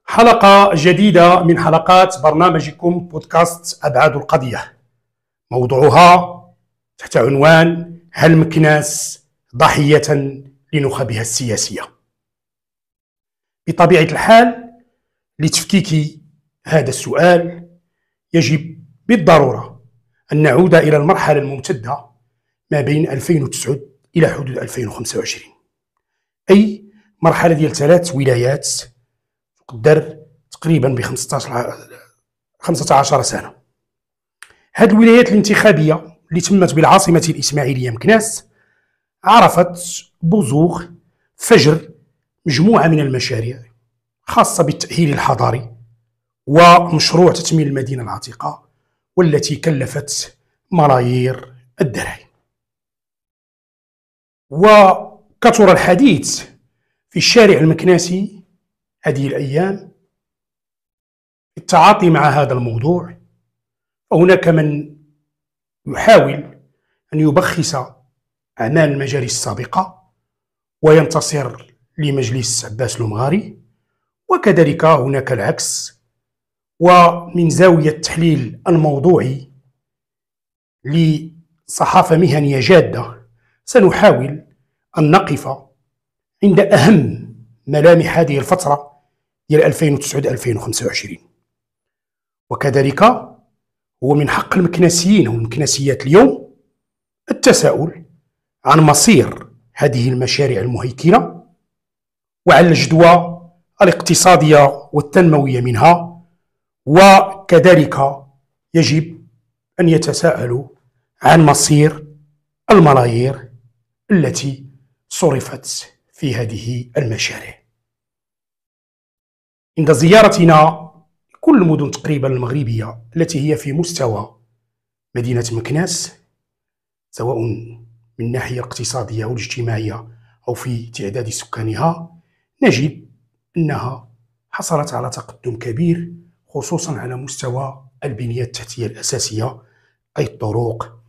حلقة جديدة من حلقات برنامجكم بودكاست أبعاد القضية، موضوعها تحت عنوان: هل مكناس ضحية لنخبها السياسية؟ بطبيعة الحال، لتفكيك هذا السؤال يجب بالضرورة أن نعود إلى المرحلة الممتدة ما بين 2009 إلى حدود 2025، أي مرحلة ديال 3 ولايات تقدر تقريبا ب 15 سنة. هذه الولايات الانتخابية اللي تمت بالعاصمة الإسماعيلية مكناس عرفت بزوغ فجر مجموعة من المشاريع خاصة بالتأهيل الحضاري ومشروع تثمين المدينة العتيقة، والتي كلفت ملايير الدراهم. وكثر الحديث في الشارع المكناسي هذه الأيام التعاطي مع هذا الموضوع، وهناك من يحاول أن يبخس أعمال المجالس السابقة وينتصر لمجلس عباس لومغاري، وكذلك هناك العكس. ومن زاوية التحليل الموضوعي لصحافة مهنية جادة سنحاول أن نقف عند أهم ملامح هذه الفترة ديال 2009-2025. وكذلك هو من حق المكناسيين والمكناسيات اليوم التساؤل عن مصير هذه المشاريع المهيكلة وعن الجدوى الاقتصادية والتنموية منها، وكذلك يجب أن يتساءلوا عن مصير الملايير التي صرفت في هذه المشاريع. عند زيارتنا كل المدن تقريبا المغربية التي هي في مستوى مدينة مكناس، سواء من الناحية الاقتصادية أو الاجتماعية أو في تعداد سكانها، نجد أنها حصلت على تقدم كبير، خصوصا على مستوى البنية التحتية الأساسية، أي الطرق،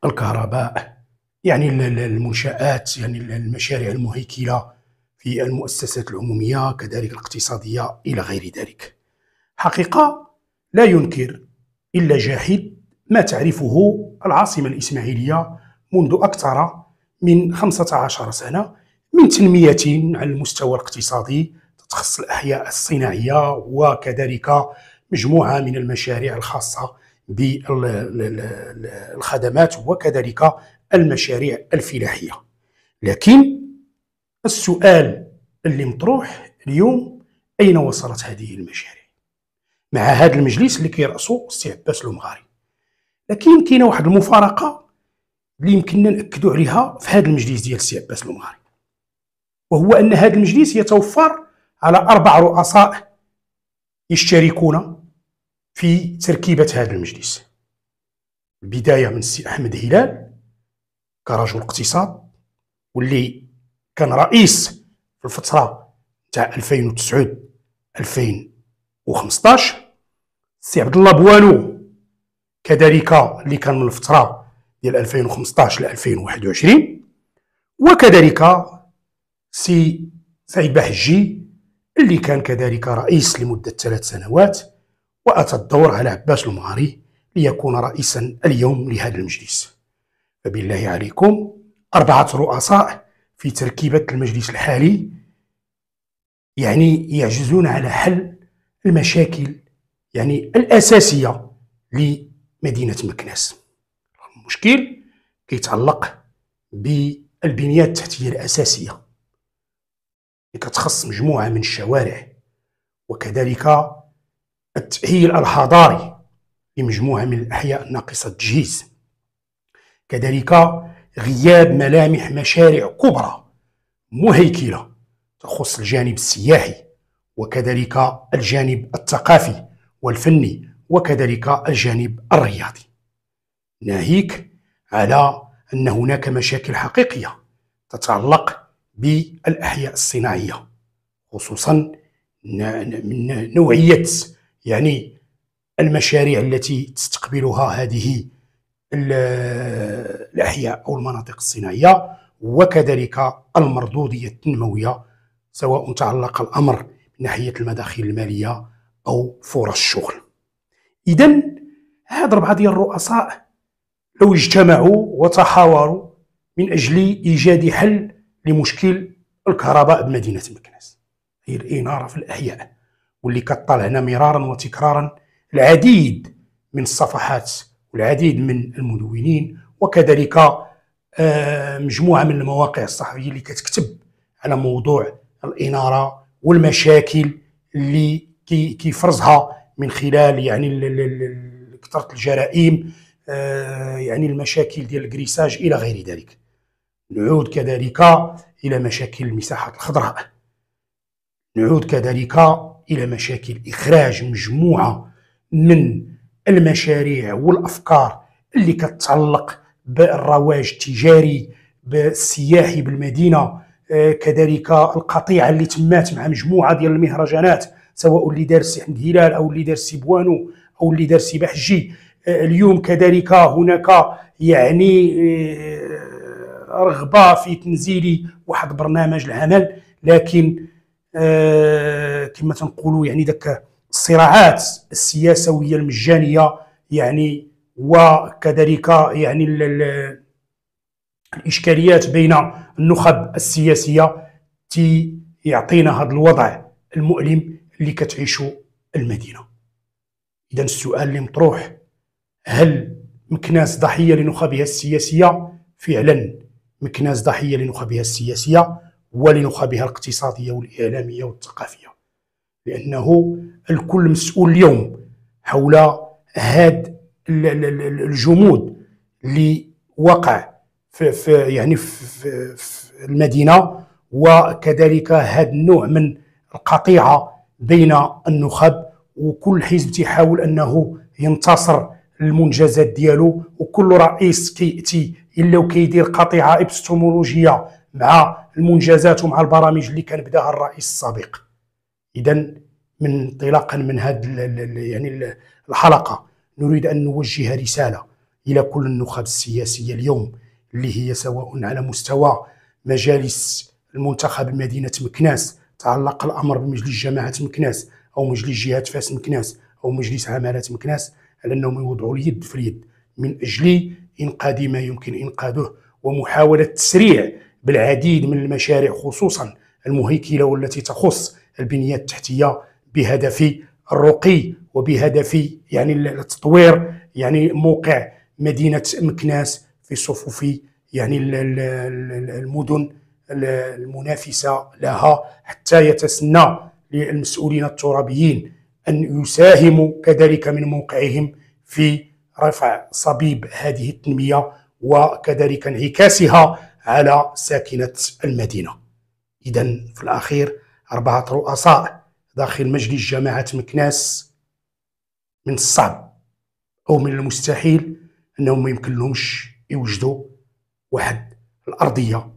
الكهرباء، يعني المنشآت، يعني المشاريع المهيكلة في المؤسسات العمومية، كذلك الاقتصادية إلى غير ذلك. حقيقة لا ينكر إلا جاحد ما تعرفه العاصمة الإسماعيلية منذ أكثر من 15 سنة من تنمية على المستوى الاقتصادي تخص الأحياء الصناعية، وكذلك مجموعة من المشاريع الخاصة بالخدمات، وكذلك المشاريع الفلاحية. لكن السؤال اللي مطروح اليوم: أين وصلت هذه المشاريع مع هذا المجلس اللي كيرأسو السي عباس لومغاري؟ لكن كاينه واحد المفارقة اللي يمكننا نأكدوا عليها في هذا المجلس ديال السي عباس لومغاري، وهو أن هذا المجلس يتوفر على 4 رؤساء يشتركون في تركيبة هذا المجلس. البداية من السي أحمد هلال كرجل اقتصاد، واللي كان رئيس في الفترة تاع 2009-2015، السي عبد الله بوانو كذلك اللي كان من الفترة ديال 2015 ل 2021، وكذلك سي سعيد بحجي اللي كان كذلك رئيس لمدة 3 سنوات، وأتى الدور على عباس لومغاري ليكون رئيسا اليوم لهذا المجلس. فبالله عليكم 4 رؤساء في تركيبة المجلس الحالي يعني يعجزون على حل المشاكل يعني الأساسية لمدينة مكناس. المشكل كيتعلق بالبنية التحتية الأساسية اللي كتخص مجموعة من الشوارع، وكذلك التأهيل الحضاري لمجموعة من الأحياء الناقصة التجهيز، كذلك غياب ملامح مشاريع كبرى مهيكلة تخص الجانب السياحي، وكذلك الجانب الثقافي والفني، وكذلك الجانب الرياضي، ناهيك على أن هناك مشاكل حقيقية تتعلق بالأحياء الصناعية، خصوصا من نوعية يعني المشاريع التي تستقبلها هذه الأحياء أو المناطق الصناعية، وكذلك المردودية التنموية، سواء تعلق الأمر ناحية المداخيل المالية أو فرص الشغل. إذن هاد 4 ديال الرؤساء لو اجتمعوا وتحاوروا من أجل إيجاد حل لمشكل الكهرباء بمدينة مكناس، هي الإنارة في الأحياء، واللي كطلعنا مرارا وتكرارا العديد من الصفحات والعديد من المدونين، وكذلك مجموعة من المواقع الصحفية اللي كتكتب على موضوع الإنارة والمشاكل اللي كيفرزها من خلال يعني كثرة الجرائم، يعني المشاكل ديال الكريساج إلى غير ذلك. نعود كذلك إلى مشاكل المساحات الخضراء، نعود كذلك إلى مشاكل إخراج مجموعة من المشاريع والأفكار اللي كتتعلق بالرواج التجاري بالسياحي بالمدينة، كذلك القطيعة اللي تمات مع مجموعة ديال المهرجانات، سواء اللي دار سي حمد هلال أو اللي دار سي بوانو أو اللي دار سي بحجي. اليوم كذلك هناك يعني رغبة في تنزيل واحد برنامج العمل، لكن كما تنقولوا يعني داك الصراعات السياسوية المجانية يعني، وكذلك يعني الإشكاليات بين النخب السياسية يعطينا هذا الوضع المؤلم اللي كتعيشه المدينة. إذن السؤال اللي مطروح، هل مكناس ضحية لنخبها السياسية؟ فعلا مكناس ضحية لنخبها السياسية ولنخبها الاقتصادية والإعلامية والثقافية، لأنه الكل مسؤول اليوم حول هذا الجمود اللي وقع في يعني في المدينة، وكذلك هذا النوع من القطيعة بين النخب، وكل حزب تيحاول أنه ينتصر المنجزات ديالو، وكل رئيس كيأتي إلا وكيدير قطيعة إبستمولوجية مع المنجزات ومع البرامج اللي كان بداها الرئيس السابق. إذن من انطلاقا من هذه يعني الحلقة نريد أن نوجه رسالة إلى كل النخب السياسية اليوم، اللي هي سواء على مستوى مجالس المنتخب بمدينة مكناس، تعلق الأمر بمجلس جماعة مكناس أو مجلس جهات فاس مكناس أو مجلس عمالات مكناس، على أنهم يوضعوا اليد في اليد من أجل إنقاذ ما يمكن إنقاذه، ومحاولة تسريع بالعديد من المشاريع خصوصا المهيكلة والتي تخص البنية التحتية، بهدف الرقي وبهدف يعني تطوير يعني موقع مدينة مكناس في صفوف يعني المدن المنافسة لها، حتى يتسنى للمسؤولين الترابيين أن يساهموا كذلك من موقعهم في رفع صبيب هذه التنمية وكذلك انعكاسها على ساكنة المدينة. إذن في الأخير 4 رؤساء داخل مجلس جماعة مكناس من الصعب أو من المستحيل أنهم ما يمكنلهمش يوجدوا واحد الأرضية،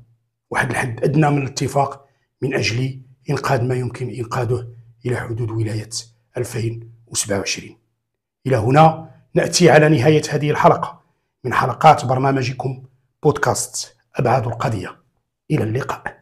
واحد الحد أدنى من الاتفاق من أجل إنقاذ ما يمكن إنقاذه إلى حدود ولاية 2027. إلى هنا نأتي على نهاية هذه الحلقة من حلقات برنامجكم بودكاست أبعاد القضية. إلى اللقاء.